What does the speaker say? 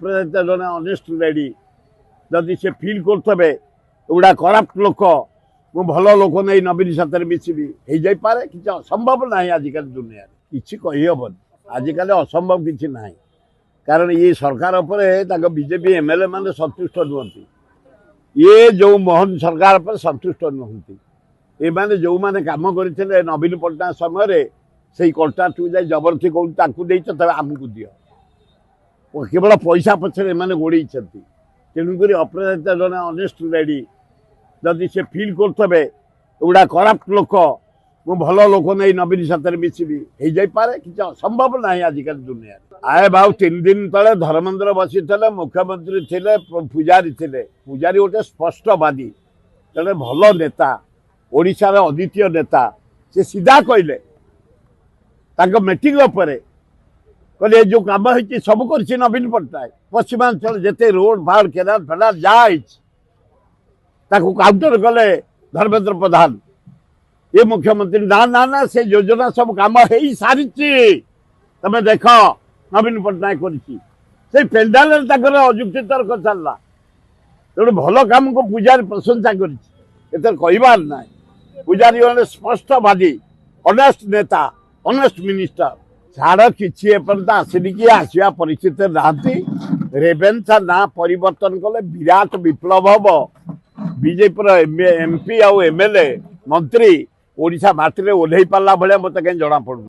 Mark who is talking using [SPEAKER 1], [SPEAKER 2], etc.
[SPEAKER 1] जन honest lady जदि से फिल करते एगुड़ा करप्ट लोक मु भल लोक नहीं नवीन साथ मिसबी हो जापे कि असंभव ना आजिकल दुनिया कि कहीहबन आजिकल असंभव कि ना कारण ये सरकार उपर बीजेपी एमएलए मैंने संतुष्ट नुहति ये जो मोहन सरकार पर संतुष्ट नुहति ये मैंने जो मैंने कम करते नवीन पट्टनायक समय से कॉन्ट्राक्ट को जाए जबरदस्ती कौन आमको दियो केवल पैसा पछरे मैंने गोड़े तेणुक अपराजिता जन अनेस्ट लेडी जदि से फिल करते एगुड़ा करप्ट लोक मु भल लोक नहीं नवीन साथ मिसबी हो जापे कि असंभव ना आजिकल दुनिया आए भाव 3 दिन तले धर्मेन्द्र बसी मुख्यमंत्री थे पूजारी पूजारी गोटे स्पष्टवादी जड़े भल नेता ओडिशार अद्वितीय नेता से सीधा कहले मीटिंग कहले जो कम हो सब कर नवीन पट्टनायक पश्चिमांचल जिते रोड फाड़ केनाल फेनाल जहाँ काउंटर कले धर्मेन्द्र प्रधान ये मुख्यमंत्री ना ना ना से योजना सब कम हो सारी तमें देख नवीन पट्टनायक कर पेंडाल अजुक्ति तर्क चलला तेणु भल कम को पूजारी प्रशंसा कर ना पूजारी जन स्पष्टवादी अनेस्ट नेता अनेस्ट मिनिस्टर छाड़ किसी आसनी कि आसवा परिस्थिति नहांती रेवेन्सा ना परिवर्तन कले विराट विप्लव हम बीजेपी एमपी आउ एमएलए मंत्री ओडिशा माटी में ओह्लई पारा भाया मत कहीं जना पड़ू।